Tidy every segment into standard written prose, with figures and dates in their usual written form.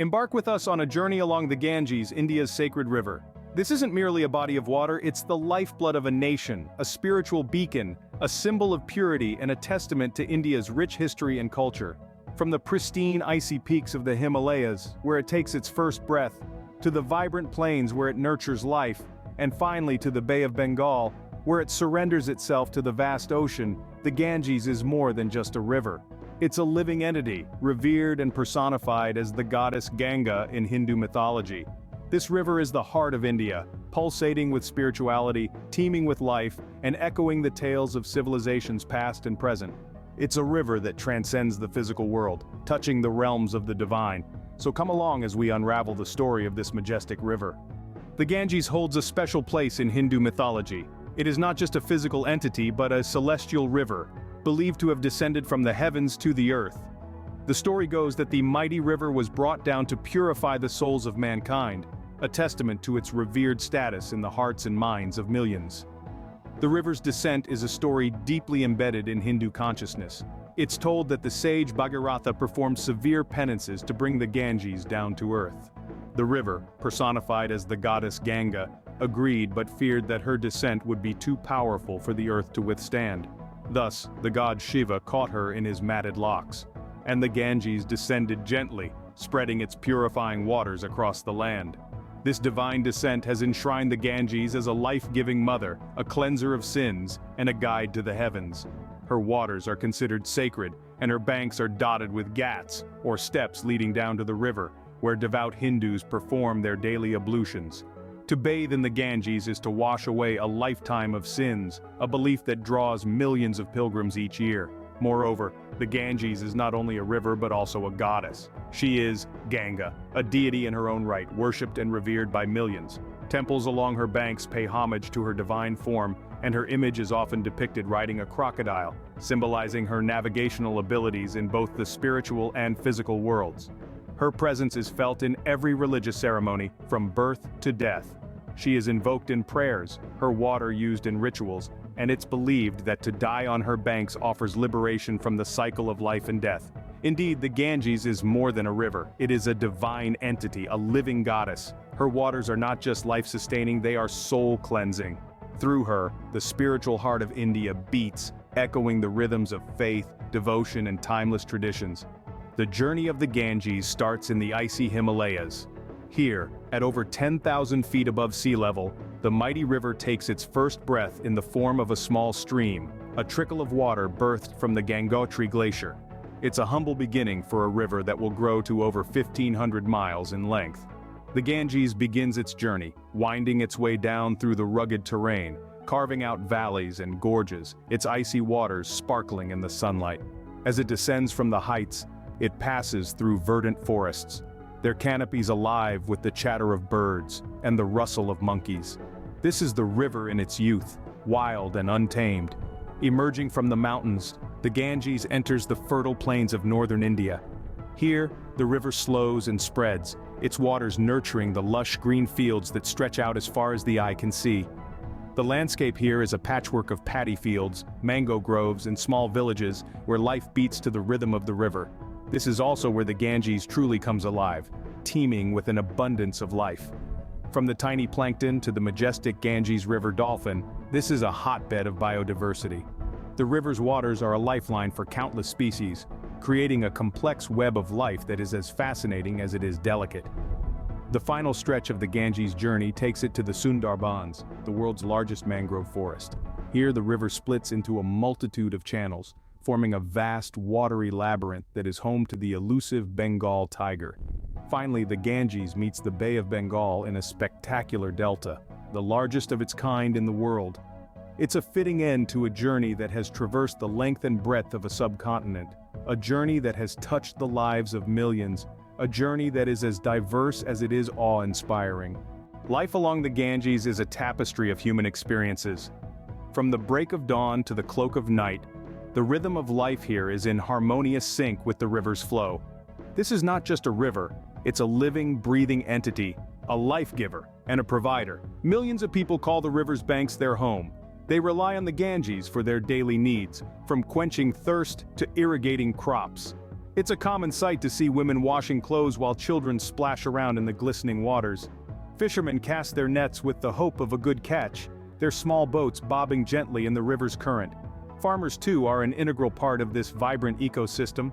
Embark with us on a journey along the Ganges, India's sacred river. This isn't merely a body of water, it's the lifeblood of a nation, a spiritual beacon, a symbol of purity and a testament to India's rich history and culture. From the pristine icy peaks of the Himalayas, where it takes its first breath, to the vibrant plains where it nurtures life, and finally to the Bay of Bengal, where it surrenders itself to the vast ocean, the Ganges is more than just a river. It's a living entity, revered and personified as the goddess Ganga in Hindu mythology. This river is the heart of India, pulsating with spirituality, teeming with life, and echoing the tales of civilizations past and present. It's a river that transcends the physical world, touching the realms of the divine. So come along as we unravel the story of this majestic river. The Ganges holds a special place in Hindu mythology. It is not just a physical entity but a celestial river, believed to have descended from the heavens to the earth. The story goes that the mighty river was brought down to purify the souls of mankind, a testament to its revered status in the hearts and minds of millions. The river's descent is a story deeply embedded in Hindu consciousness. It's told that the sage Bhagirath performed severe penances to bring the Ganges down to earth. The river, personified as the goddess Ganga, agreed but feared that her descent would be too powerful for the earth to withstand. Thus, the god Shiva caught her in his matted locks, and the Ganges descended gently, spreading its purifying waters across the land. This divine descent has enshrined the Ganges as a life-giving mother, a cleanser of sins, and a guide to the heavens. Her waters are considered sacred, and her banks are dotted with ghats, or steps leading down to the river, where devout Hindus perform their daily ablutions. To bathe in the Ganges is to wash away a lifetime of sins, a belief that draws millions of pilgrims each year. Moreover, the Ganges is not only a river but also a goddess. She is Ganga, a deity in her own right, worshipped and revered by millions. Temples along her banks pay homage to her divine form, and her image is often depicted riding a crocodile, symbolizing her navigational abilities in both the spiritual and physical worlds. Her presence is felt in every religious ceremony, from birth to death. She is invoked in prayers, her water used in rituals, and it's believed that to die on her banks offers liberation from the cycle of life and death. Indeed, the Ganges is more than a river. It is a divine entity, a living goddess. Her waters are not just life-sustaining, they are soul-cleansing. Through her, the spiritual heart of India beats, echoing the rhythms of faith, devotion, and timeless traditions. The journey of the Ganges starts in the icy Himalayas. Here, at over 10,000 feet above sea level, the mighty river takes its first breath in the form of a small stream, a trickle of water birthed from the Gangotri Glacier. It's a humble beginning for a river that will grow to over 1,500 miles in length. The Ganges begins its journey, winding its way down through the rugged terrain, carving out valleys and gorges, its icy waters sparkling in the sunlight. As it descends from the heights, it passes through verdant forests, their canopies alive with the chatter of birds and the rustle of monkeys. This is the river in its youth, wild and untamed. Emerging from the mountains, the Ganges enters the fertile plains of northern India. Here, the river slows and spreads, its waters nurturing the lush green fields that stretch out as far as the eye can see. The landscape here is a patchwork of paddy fields, mango groves, and small villages where life beats to the rhythm of the river. This is also where the Ganges truly comes alive, teeming with an abundance of life. From the tiny plankton to the majestic Ganges River dolphin, this is a hotbed of biodiversity. The river's waters are a lifeline for countless species, creating a complex web of life that is as fascinating as it is delicate. The final stretch of the Ganges journey takes it to the Sundarbans, the world's largest mangrove forest. Here the river splits into a multitude of channels, forming a vast watery labyrinth that is home to the elusive Bengal tiger. Finally, the Ganges meets the Bay of Bengal in a spectacular delta, the largest of its kind in the world. It's a fitting end to a journey that has traversed the length and breadth of a subcontinent, a journey that has touched the lives of millions, a journey that is as diverse as it is awe-inspiring. Life along the Ganges is a tapestry of human experiences. From the break of dawn to the cloak of night, the rhythm of life here is in harmonious sync with the river's flow. This is not just a river, it's a living, breathing entity, a life giver, and a provider. Millions of people call the river's banks their home. They rely on the Ganges for their daily needs, from quenching thirst to irrigating crops. It's a common sight to see women washing clothes while children splash around in the glistening waters. Fishermen cast their nets with the hope of a good catch, their small boats bobbing gently in the river's current. Farmers too are an integral part of this vibrant ecosystem.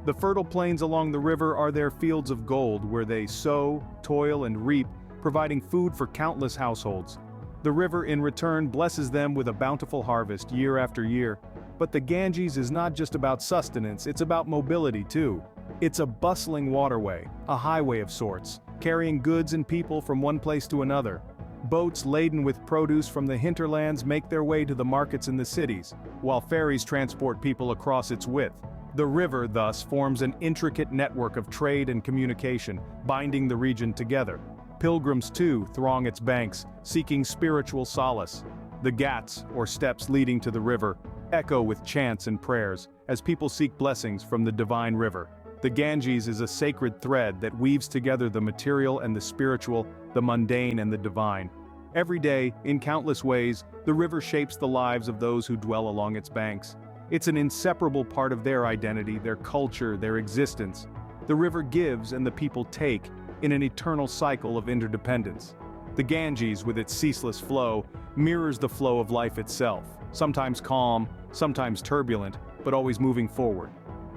The fertile plains along the river are their fields of gold where they sow, toil and reap, providing food for countless households. The river in return blesses them with a bountiful harvest year after year. But the Ganges is not just about sustenance, it's about mobility too. It's a bustling waterway, a highway of sorts, carrying goods and people from one place to another. Boats laden with produce from the hinterlands make their way to the markets in the cities, while ferries transport people across its width. The river thus forms an intricate network of trade and communication, binding the region together. Pilgrims too throng its banks, seeking spiritual solace. The ghats, or steps leading to the river, echo with chants and prayers, as people seek blessings from the divine river. The Ganges is a sacred thread that weaves together the material and the spiritual, the mundane and the divine. Every day, in countless ways, the river shapes the lives of those who dwell along its banks. It's an inseparable part of their identity, their culture, their existence. The river gives and the people take, in an eternal cycle of interdependence. The Ganges, with its ceaseless flow, mirrors the flow of life itself, sometimes calm, sometimes turbulent, but always moving forward.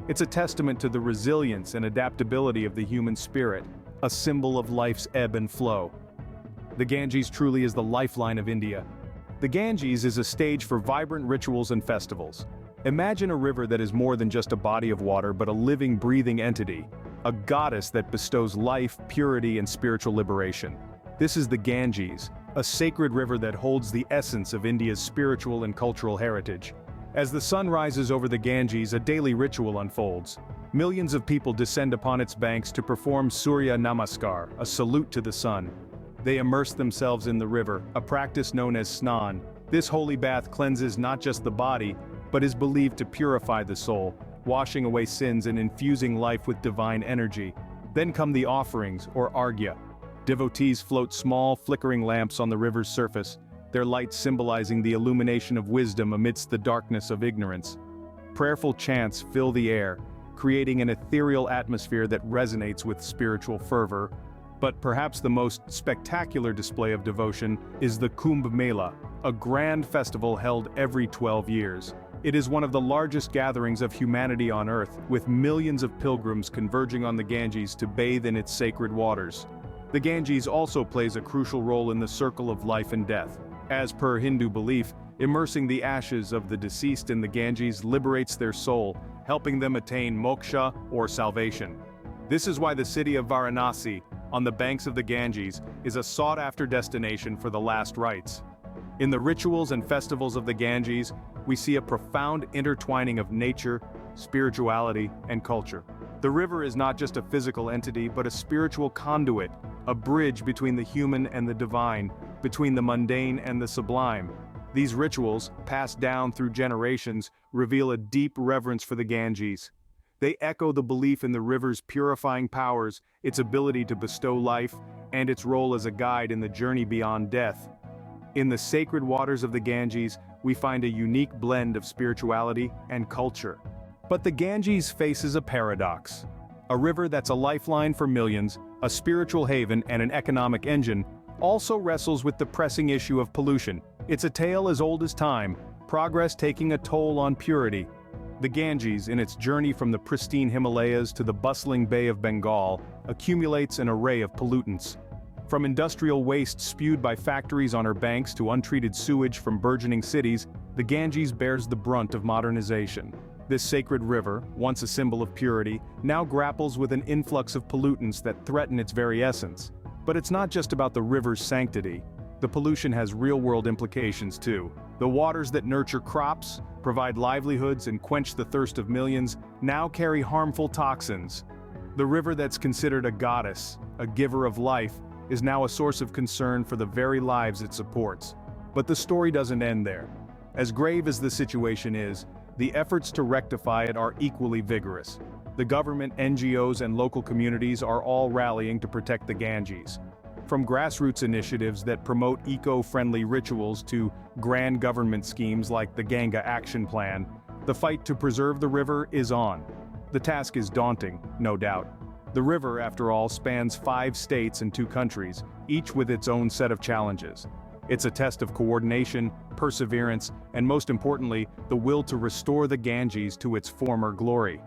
It's a testament to the resilience and adaptability of the human spirit, a symbol of life's ebb and flow. The Ganges truly is the lifeline of India. The Ganges is a stage for vibrant rituals and festivals. Imagine a river that is more than just a body of water but a living, breathing entity, a goddess that bestows life, purity, and spiritual liberation. This is the Ganges, a sacred river that holds the essence of India's spiritual and cultural heritage. As the sun rises over the Ganges, a daily ritual unfolds. Millions of people descend upon its banks to perform Surya Namaskar, a salute to the sun. They immerse themselves in the river, a practice known as Snan. This holy bath cleanses not just the body, but is believed to purify the soul, washing away sins and infusing life with divine energy. Then come the offerings, or arghya. Devotees float small, flickering lamps on the river's surface, their light symbolizing the illumination of wisdom amidst the darkness of ignorance. Prayerful chants fill the air, creating an ethereal atmosphere that resonates with spiritual fervor. But perhaps the most spectacular display of devotion is the Kumbh Mela, a grand festival held every 12 years. It is one of the largest gatherings of humanity on Earth, with millions of pilgrims converging on the Ganges to bathe in its sacred waters. The Ganges also plays a crucial role in the circle of life and death. As per Hindu belief, immersing the ashes of the deceased in the Ganges liberates their soul, helping them attain moksha, or salvation. This is why the city of Varanasi, on the banks of the Ganges, is a sought-after destination for the last rites. In the rituals and festivals of the Ganges, we see a profound intertwining of nature, spirituality, and culture. The river is not just a physical entity but a spiritual conduit, a bridge between the human and the divine, between the mundane and the sublime. These rituals, passed down through generations, reveal a deep reverence for the Ganges. They echo the belief in the river's purifying powers, its ability to bestow life, and its role as a guide in the journey beyond death. In the sacred waters of the Ganges, we find a unique blend of spirituality and culture. But the Ganges faces a paradox. A river that's a lifeline for millions, a spiritual haven and an economic engine, also wrestles with the pressing issue of pollution. It's a tale as old as time, progress taking a toll on purity. The Ganges, in its journey from the pristine Himalayas to the bustling Bay of Bengal, accumulates an array of pollutants. From industrial waste spewed by factories on her banks to untreated sewage from burgeoning cities, the Ganges bears the brunt of modernization. This sacred river, once a symbol of purity, now grapples with an influx of pollutants that threaten its very essence. But it's not just about the river's sanctity. The pollution has real-world implications too. The waters that nurture crops, provide livelihoods and quench the thirst of millions, now carry harmful toxins. The river that's considered a goddess, a giver of life, is now a source of concern for the very lives it supports. But the story doesn't end there. As grave as the situation is, the efforts to rectify it are equally vigorous. The government, NGOs, and local communities are all rallying to protect the Ganges. From grassroots initiatives that promote eco-friendly rituals to grand government schemes like the Ganga Action Plan, the fight to preserve the river is on. The task is daunting, no doubt. The river, after all, spans 5 states and 2 countries, each with its own set of challenges. It's a test of coordination, perseverance, and most importantly, the will to restore the Ganges to its former glory.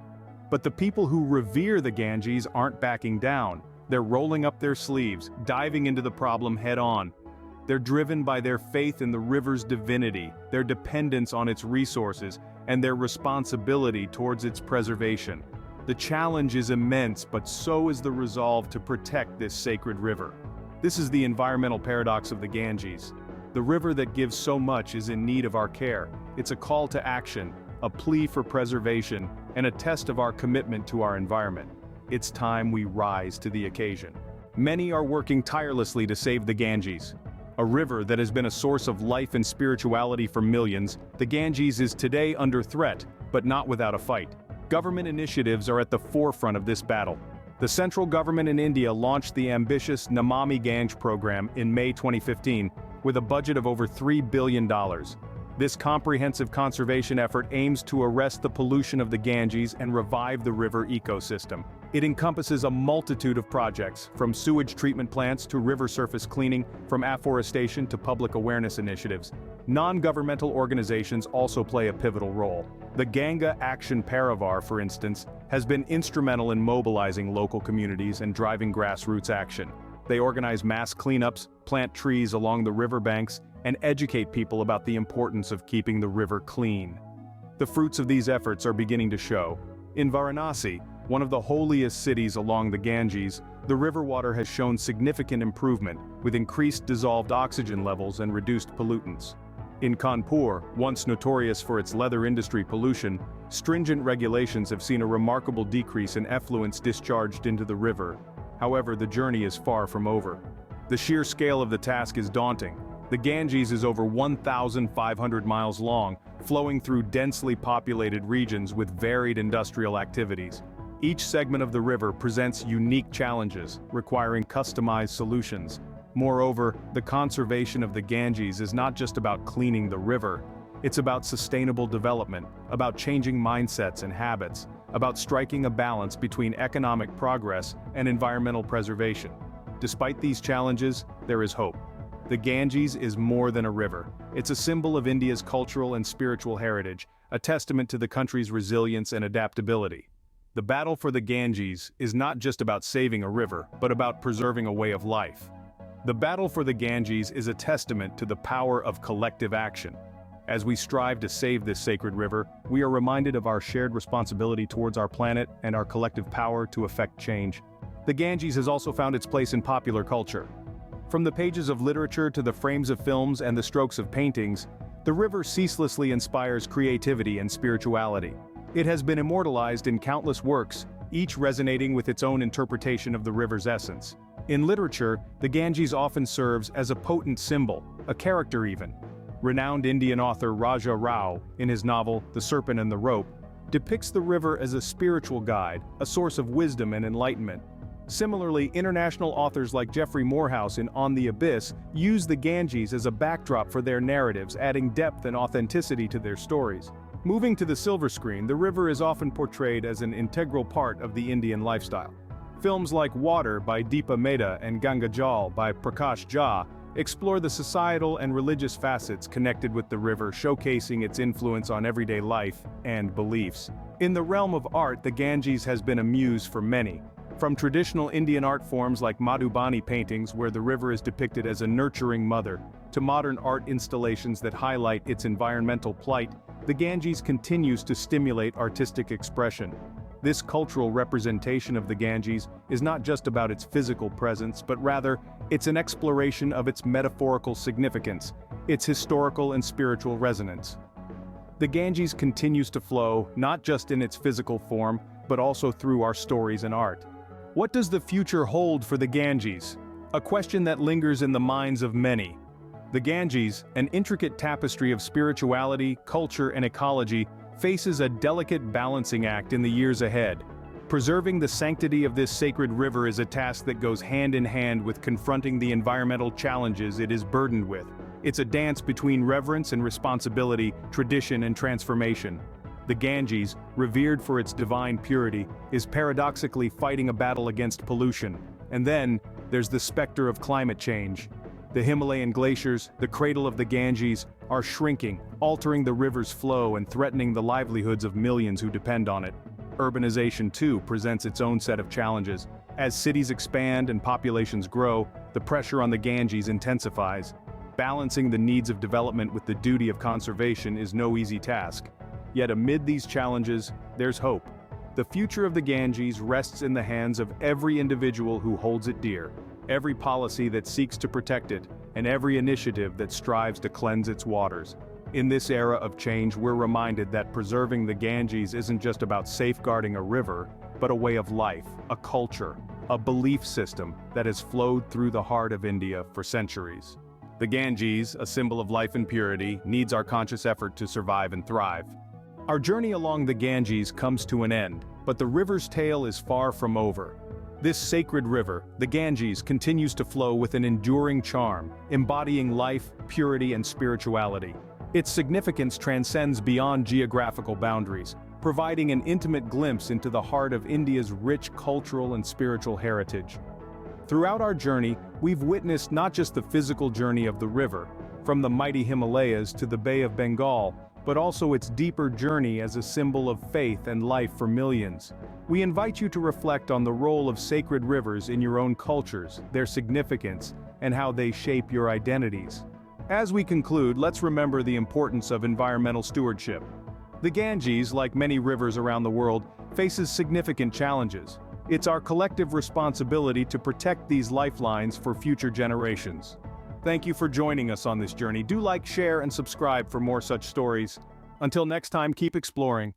But the people who revere the Ganges aren't backing down. They're rolling up their sleeves, diving into the problem head-on. They're driven by their faith in the river's divinity, their dependence on its resources, and their responsibility towards its preservation. The challenge is immense, but so is the resolve to protect this sacred river. This is the environmental paradox of the Ganges. The river that gives so much is in need of our care. It's a call to action, a plea for preservation, and a test of our commitment to our environment. It's time we rise to the occasion. Many are working tirelessly to save the Ganges. A river that has been a source of life and spirituality for millions, the Ganges is today under threat, but not without a fight. Government initiatives are at the forefront of this battle. The central government in India launched the ambitious Namami Gange program in May 2015, with a budget of over $3 billion. This comprehensive conservation effort aims to arrest the pollution of the Ganges and revive the river ecosystem. It encompasses a multitude of projects, from sewage treatment plants to river surface cleaning, from afforestation to public awareness initiatives. Non-governmental organizations also play a pivotal role. The Ganga Action Parivar, for instance, has been instrumental in mobilizing local communities and driving grassroots action. They organize mass cleanups, plant trees along the riverbanks, and educate people about the importance of keeping the river clean. The fruits of these efforts are beginning to show. In Varanasi, one of the holiest cities along the Ganges, the river water has shown significant improvement, with increased dissolved oxygen levels and reduced pollutants. In Kanpur, once notorious for its leather industry pollution, stringent regulations have seen a remarkable decrease in effluents discharged into the river. However, the journey is far from over. The sheer scale of the task is daunting. The Ganges is over 1,500 miles long, flowing through densely populated regions with varied industrial activities. Each segment of the river presents unique challenges, requiring customized solutions. Moreover, the conservation of the Ganges is not just about cleaning the river. It's about sustainable development, about changing mindsets and habits, about striking a balance between economic progress and environmental preservation. Despite these challenges, there is hope. The Ganges is more than a river. It's a symbol of India's cultural and spiritual heritage, a testament to the country's resilience and adaptability. The battle for the Ganges is not just about saving a river, but about preserving a way of life. The battle for the Ganges is a testament to the power of collective action. As we strive to save this sacred river, we are reminded of our shared responsibility towards our planet and our collective power to effect change. The Ganges has also found its place in popular culture. From the pages of literature to the frames of films and the strokes of paintings, the river ceaselessly inspires creativity and spirituality. It has been immortalized in countless works, each resonating with its own interpretation of the river's essence. In literature, the Ganges often serves as a potent symbol, a character even. Renowned Indian author Raja Rao, in his novel The Serpent and the Rope, depicts the river as a spiritual guide, a source of wisdom and enlightenment. Similarly, international authors like Geoffrey Morehouse in On the Abyss use the Ganges as a backdrop for their narratives, adding depth and authenticity to their stories. Moving to the silver screen, the river is often portrayed as an integral part of the Indian lifestyle. Films like Water by Deepa Mehta and Ganga Jal by Prakash Jha explore the societal and religious facets connected with the river, showcasing its influence on everyday life and beliefs. In the realm of art, the Ganges has been a muse for many. From traditional Indian art forms like Madhubani paintings, where the river is depicted as a nurturing mother, to modern art installations that highlight its environmental plight, the Ganges continues to stimulate artistic expression. This cultural representation of the Ganges is not just about its physical presence, but rather, it's an exploration of its metaphorical significance, its historical and spiritual resonance. The Ganges continues to flow, not just in its physical form, but also through our stories and art. What does the future hold for the Ganges? A question that lingers in the minds of many. The Ganges, an intricate tapestry of spirituality, culture, and ecology, faces a delicate balancing act in the years ahead. Preserving the sanctity of this sacred river is a task that goes hand in hand with confronting the environmental challenges it is burdened with. It's a dance between reverence and responsibility, tradition and transformation. The Ganges, revered for its divine purity, is paradoxically fighting a battle against pollution. And then, there's the specter of climate change. The Himalayan glaciers, the cradle of the Ganges, are shrinking, altering the river's flow and threatening the livelihoods of millions who depend on it. Urbanization, too, presents its own set of challenges. As cities expand and populations grow, the pressure on the Ganges intensifies. Balancing the needs of development with the duty of conservation is no easy task. Yet amid these challenges, there's hope. The future of the Ganges rests in the hands of every individual who holds it dear, every policy that seeks to protect it, and every initiative that strives to cleanse its waters. In this era of change, we're reminded that preserving the Ganges isn't just about safeguarding a river, but a way of life, a culture, a belief system that has flowed through the heart of India for centuries. The Ganges, a symbol of life and purity, needs our conscious effort to survive and thrive. Our journey along the Ganges comes to an end, but the river's tale is far from over. This sacred river, the Ganges, continues to flow with an enduring charm, embodying life, purity, and spirituality. Its significance transcends beyond geographical boundaries, providing an intimate glimpse into the heart of India's rich cultural and spiritual heritage. Throughout our journey, we've witnessed not just the physical journey of the river, from the mighty Himalayas to the Bay of Bengal, but also its deeper journey as a symbol of faith and life for millions. We invite you to reflect on the role of sacred rivers in your own cultures, their significance, and how they shape your identities. As we conclude, let's remember the importance of environmental stewardship. The Ganges, like many rivers around the world, faces significant challenges. It's our collective responsibility to protect these lifelines for future generations. Thank you for joining us on this journey. Do like, share, and subscribe for more such stories. Until next time, keep exploring.